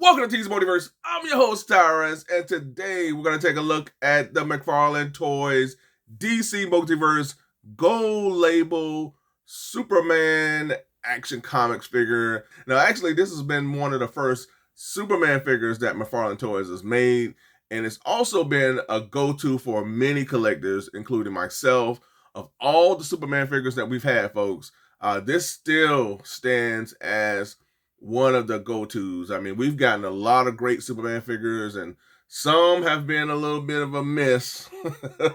Welcome to T's Multiverse. I'm your host, Tyrus, and today we're going to take a look at the McFarlane Toys DC Multiverse Gold Label Superman Action Comics figure. Now, actually, this has been one of the first Superman figures that McFarlane Toys has made, and it's also been a go-to for many collectors, including myself. Of all the Superman figures that we've had, folks, this still stands as one of the go-tos. I mean, we've gotten a lot of great Superman figures, and some have been a little bit of a miss,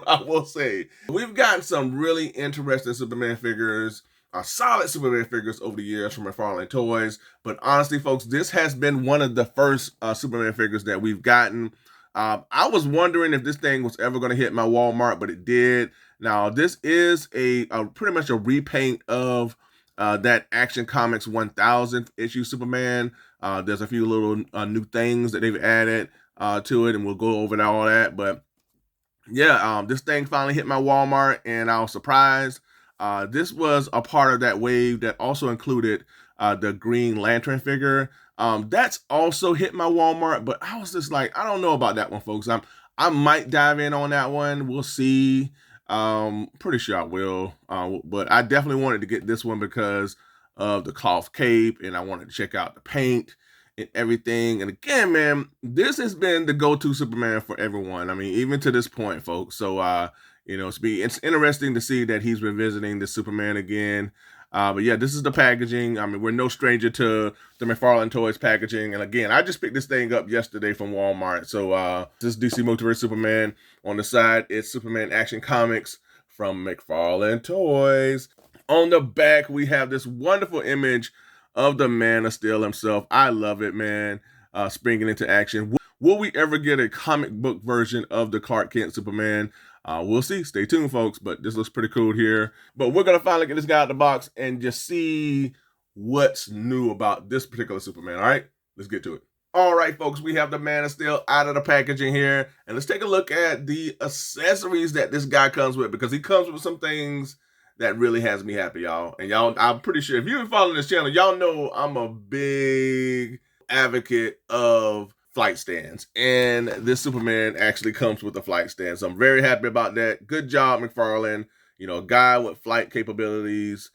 I will say. We've gotten some really interesting Superman figures, solid Superman figures over the years from McFarlane Toys, but honestly, folks, this has been one of the first Superman figures that we've gotten. I was wondering if this thing was ever going to hit my Walmart, but it did. Now, this is a pretty much a repaint of that Action Comics 1000th issue Superman. There's a few little new things that they've added to it, and we'll go over all that. But yeah, this thing finally hit my Walmart, and I was surprised. This was a part of that wave that also included the Green Lantern figure. That's also hit my Walmart, but I was just like, I don't know about that one, folks. I might dive in on that one. We'll see. Pretty sure I will. But I definitely wanted to get this one because of the cloth cape, and I wanted to check out the paint and everything. And again, man, this has been the go-to Superman for everyone. I mean, even to this point, folks. So, it's interesting to see that he's revisiting the Superman again. But yeah, this is the packaging. I mean, we're no stranger to the McFarlane Toys packaging. And again, I just picked this thing up yesterday from Walmart. So this is DC Multiverse Superman. On the side, it's Superman Action Comics from McFarlane Toys. On the back, we have this wonderful image of the Man of Steel himself. I love it, man. Springing into action. Will we ever get a comic book version of the Clark Kent Superman? We'll see. Stay tuned, folks. But this looks pretty cool here. But we're going to finally get this guy out of the box and just see what's new about this particular Superman. All right, let's get to it. All right, folks, we have the Man of Steel out of the packaging here. And let's take a look at the accessories that this guy comes with, because he comes with some things that really has me happy, y'all. And y'all, I'm pretty sure if you've been following this channel, y'all know I'm a big advocate of flight stands, and this Superman actually comes with a flight stand, so I'm very happy about that. Good job, McFarlane. You know, a guy with flight capabilities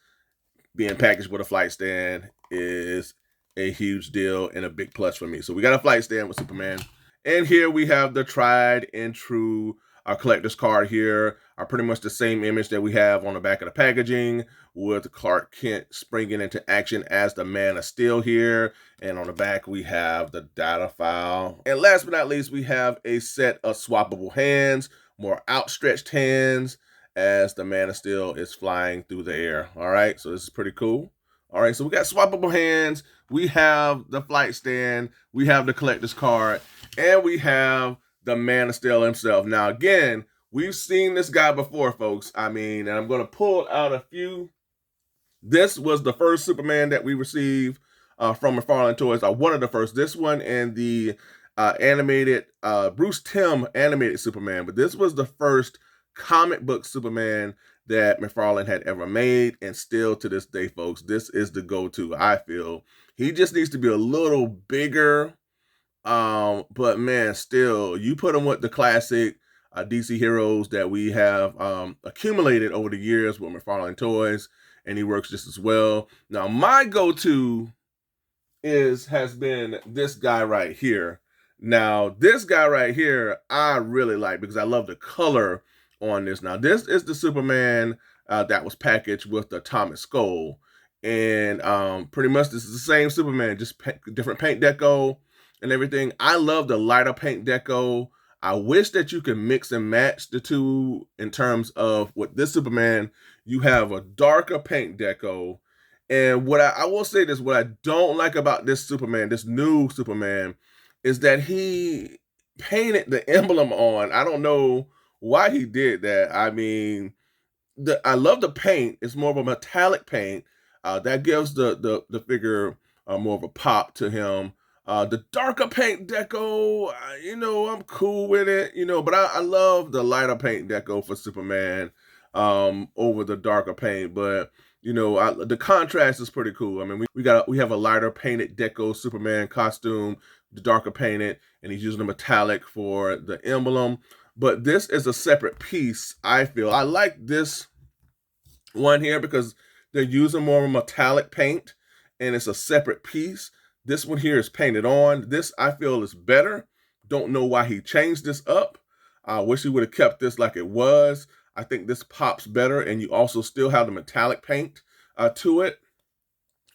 being packaged with a flight stand is a huge deal and a big plus for me. So we got a flight stand with Superman, and here we have the tried and true collector's card here. Are pretty much the same image that we have on the back of the packaging, with Clark Kent springing into action as the Man of Steel here. And on the back, we have the data file. And last but not least, we have a set of swappable hands, more outstretched hands, as the Man of Steel is flying through the air. All right, so this is pretty cool. All right, so we got swappable hands, we have the flight stand, we have the collector's card, and we have the Man of Steel himself. Now, again, we've seen this guy before, folks. I mean, and I'm going to pull out a few. This was the first Superman that we received from McFarlane Toys. One of the first. This one and the animated Bruce Timm animated Superman. But this was the first comic book Superman that McFarlane had ever made. And still to this day, folks, this is the go-to, I feel. He just needs to be a little bigger. But man, still, you put him with the classic DC heroes that we have accumulated over the years with McFarlane Toys, and he works just as well. Now, my go-to has been this guy right here. Now, this guy right here, I really like because I love the color on this. Now, this is the Superman that was packaged with the Atomic Skull, and pretty much this is the same Superman, just different paint deco and everything. I love the lighter paint deco. I wish that you could mix and match the two in terms of with this Superman, you have a darker paint deco. And what I will say this, what I don't like about this Superman, this new Superman, is that he painted the emblem on. I don't know why he did that. I mean, I love the paint. It's more of a metallic paint. That gives the figure more of a pop to him. The darker paint deco, I'm cool with it, but I love the lighter paint deco for Superman over the darker paint. But the contrast is pretty cool. I mean, we have a lighter painted deco Superman costume the darker painted, and he's using the metallic for the emblem. But this is a separate piece, I feel. I like this one here because they're using more of a metallic paint, and it's a separate piece. This one here is painted on. This, I feel, is better. Don't know why he changed this up. I wish he would have kept this like it was. I think this pops better, and you also still have the metallic paint to it.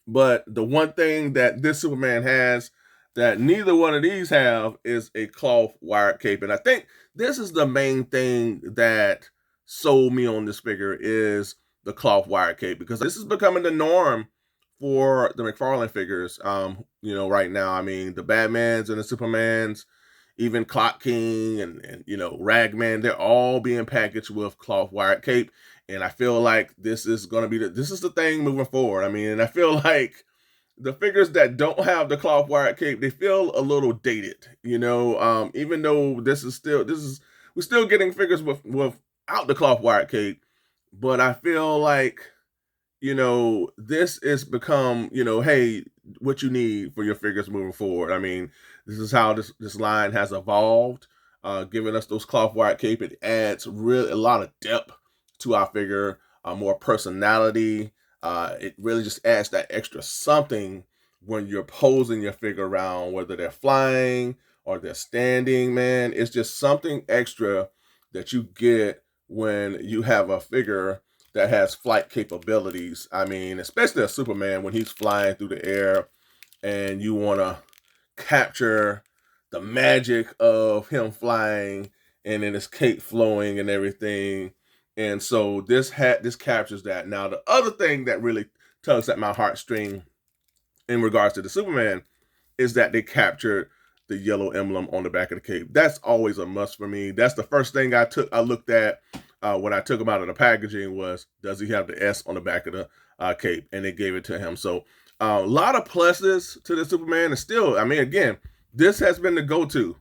But the one thing that this Superman has that neither one of these have is a cloth wired cape. And I think this is the main thing that sold me on this figure is the cloth wired cape, because this is becoming the norm for the McFarlane figures, right now. I mean, the Batmans and the Supermans, even Clock King and Ragman, they're all being packaged with cloth wired cape. And I feel like this is going to be this is the thing moving forward. I mean, and I feel like the figures that don't have the cloth wired cape, they feel a little dated, even though we're still getting figures without the cloth wired cape. But I feel like, this is become, hey, what you need for your figures moving forward. I mean, this is how this line has evolved, giving us those cloth wired cape. It adds really a lot of depth to our figure, more personality. It really just adds that extra something when you're posing your figure around, whether they're flying or they're standing, man. It's just something extra that you get when you have a figure that has flight capabilities. I mean, especially a Superman when he's flying through the air and you want to capture the magic of him flying and then his cape flowing and everything. And so this captures that. Now, the other thing that really tugs at my heartstring in regards to the Superman is that they captured the yellow emblem on the back of the cape. That's always a must for me. That's the first thing I looked at when I took him out of the packaging was, does he have the S on the back of the cape? And they gave it to him. So a lot of pluses to the Superman. And still, I mean, again, this has been the go-to,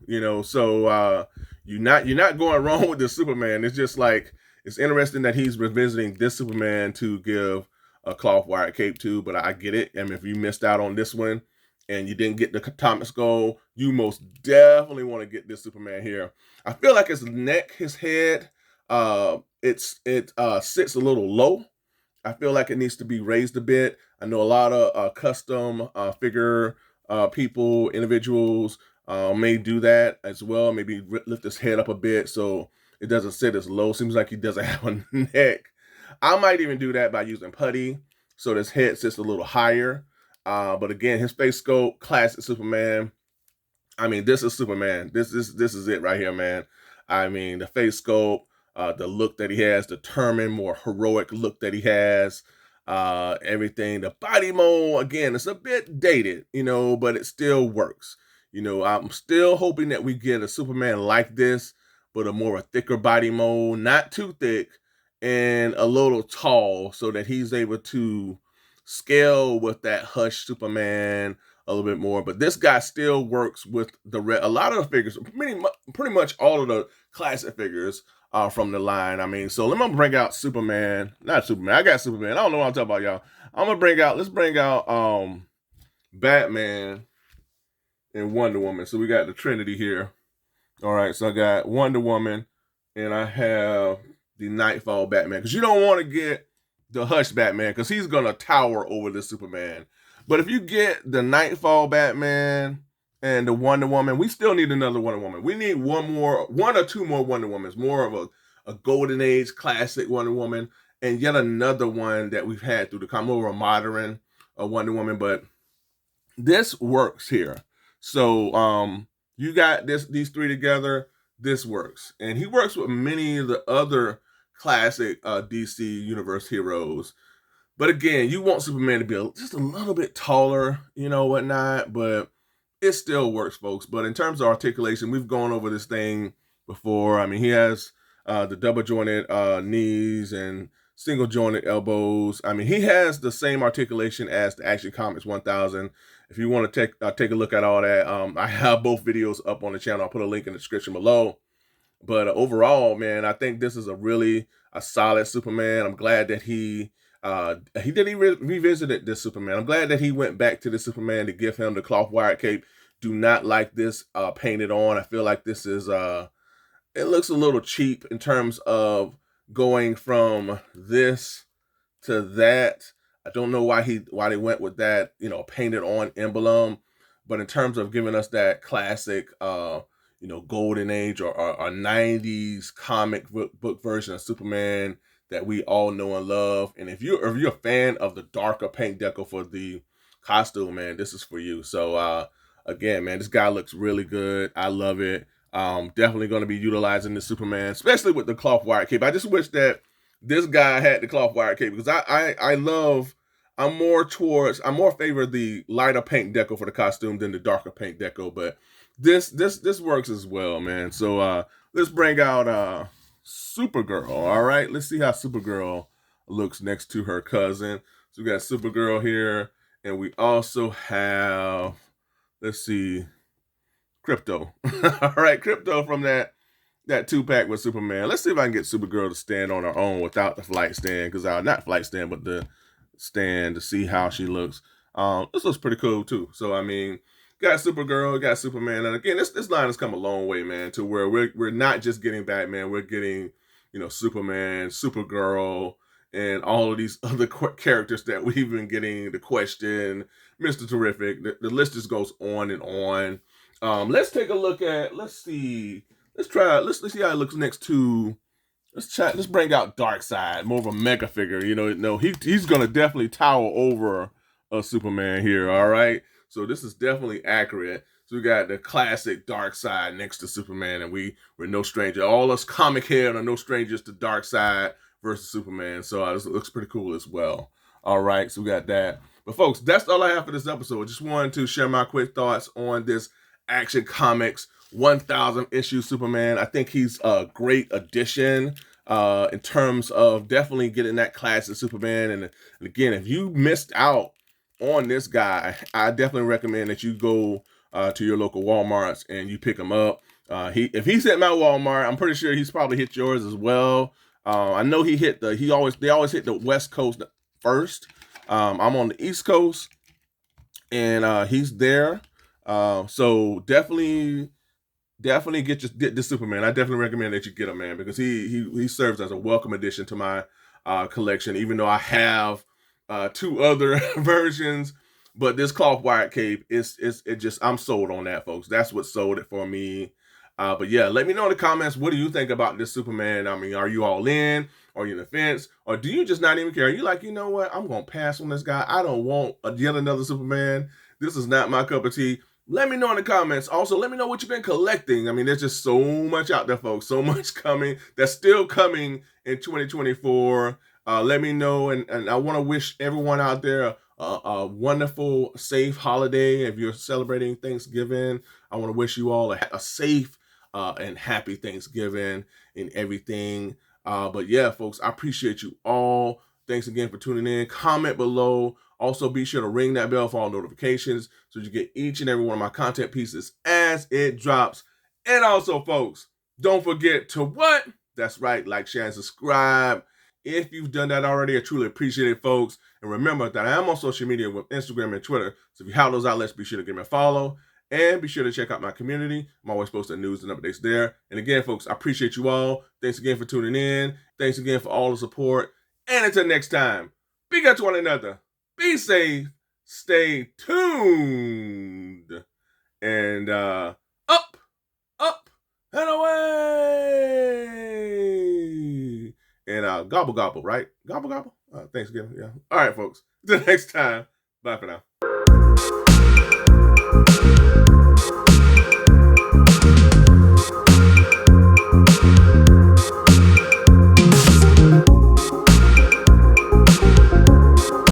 so you're not going wrong with the Superman. It's just like, it's interesting that he's revisiting this Superman to give a cloth wired cape to, but I get it. I mean, if you missed out on this one and you didn't get the Atomic Skull, you most definitely want to get this Superman here. I feel like his neck, his head, it sits a little low. I feel like it needs to be raised a bit. I know a lot of custom figure people, individuals may do that as well. Maybe lift his head up a bit so it doesn't sit as low. Seems like he doesn't have a neck. I might even do that by using putty so his head sits a little higher. But again, his face sculpt, classic Superman. I mean, this is Superman. This is it right here, man. I mean, the face sculpt, the look that he has, determined, more heroic look that he has, everything. The body mold, again, it's a bit dated, but it still works. I'm still hoping that we get a Superman like this, but a thicker body mold, not too thick, and a little tall, so that he's able to scale with that Hush Superman a little bit more. But this guy still works with a lot of the figures, pretty much all of the classic figures from the line. I mean, so let me bring out Superman. Not Superman. I got Superman. I don't know what I'm talking about, y'all. Let's bring out Batman and Wonder Woman. So we got the Trinity here. All right, so I got Wonder Woman, and I have the Nightfall Batman, because you don't want to get the Hush Batman, because he's going to tower over the Superman. But if you get the Nightfall Batman and the Wonder Woman, we still need another Wonder Woman. We need one or two more Wonder Womans, more of a Golden Age classic Wonder Woman, and yet another one that we've had through the more modern Wonder Woman. But this works here. So you got these three together, this works. And he works with many of the other classic DC Universe heroes. But again, you want Superman to be just a little bit taller, whatnot, but it still works, folks. But in terms of articulation, we've gone over this thing before. I mean, he has the double jointed knees and single jointed elbows. I mean, he has the same articulation as the Action Comics 1000. If you want to take a look at all that, I have both videos up on the channel. I'll put a link in the description below. But overall, man, I think this is a solid Superman. I'm glad that he revisited this Superman. I'm glad that he went back to the Superman to give him the cloth wired cape. do not like this painted on. I feel like this is it looks a little cheap in terms of going from this to that. I don't know why they went with that, you know, painted on emblem, but in terms of giving us that classic you know, golden age or 90s comic book version of Superman that we all know and love. And if you're a fan of the darker paint deco for the costume, man, this is for you. So again, man, this guy looks really good. I love it. Definitely going to be utilizing the Superman, especially with the cloth wire cape. I just wish that this guy had the cloth wire cape, because I'm more favor the lighter paint deco for the costume than the darker paint deco, but this works as well, man. So let's bring out Supergirl. All right, let's see how Supergirl looks next to her cousin. So we got Supergirl here, and we also have, let's see, Crypto. All right, Crypto from that 2-pack with Superman. Let's see if I can get Supergirl to stand on her own without the flight stand, because not flight stand, but the stand, to see how she looks. This looks pretty cool too. So I mean, got Supergirl, got Superman, and again, this line has come a long way, man, to where we're not just getting Batman, we're getting, you know, Superman, Supergirl, and all of these other characters that we've been getting. The Question, Mr. Terrific. The list just goes on and on. Let's take a look at. Let's see how it looks next to. Let's bring out Darkseid, more of a mega figure. You know, no, he's gonna definitely tower over a Superman here. All right, so this is definitely accurate. So we got the classic Darkseid next to Superman, and we're no stranger. All us comic heads are no strangers to Darkseid versus Superman. So this looks pretty cool as well. All right, so we got that. But folks, that's all I have for this episode. I just wanted to share my quick thoughts on this Action Comics 1000 issue Superman. I think he's a great addition in terms of definitely getting that classic Superman. And again, if you missed out on this guy, I definitely recommend that you go to your local Walmarts and you pick him up. If he's hit my Walmart, I'm pretty sure he's probably hit yours as well. I know they always hit the West Coast first. I'm on the East Coast, and he's there. So definitely get the Superman. I definitely recommend that you get him, man, because he serves as a welcome addition to my collection. Even though I have 2 other versions, but this cloth wire cape I'm sold on that, folks. That's what sold it for me. But yeah, let me know in the comments, what do you think about this Superman? I mean, are you all in? Are you in the fence? Or do you just not even care? Are you like, you know what? I'm going to pass on this guy. I don't want yet another Superman. This is not my cup of tea. Let me know in the comments. Also, let me know what you've been collecting. I mean, there's just so much out there, folks. So much coming. That's still coming in 2024. Let me know. And I want to wish everyone out there a wonderful, safe holiday. If you're celebrating Thanksgiving, I want to wish you all a safe and happy Thanksgiving and everything. But yeah, folks, I appreciate you all. Thanks again for tuning in. Comment below. Also, be sure to ring that bell for all notifications so you get each and every one of my content pieces as it drops. And also, folks, don't forget to what? That's right, like, share, and subscribe. If you've done that already, I truly appreciate it, folks. And remember that I am on social media with Instagram and Twitter. So if you have those outlets, be sure to give me a follow. And be sure to check out my community. I'm always posting news and updates there. And again, folks, I appreciate you all. Thanks again for tuning in. Thanks again for all the support. And until next time, be good to one another. Be safe, stay tuned, and up, and away, and gobble, gobble, right? Gobble, gobble. Thanksgiving, yeah. All right, folks. Until next time, bye for now.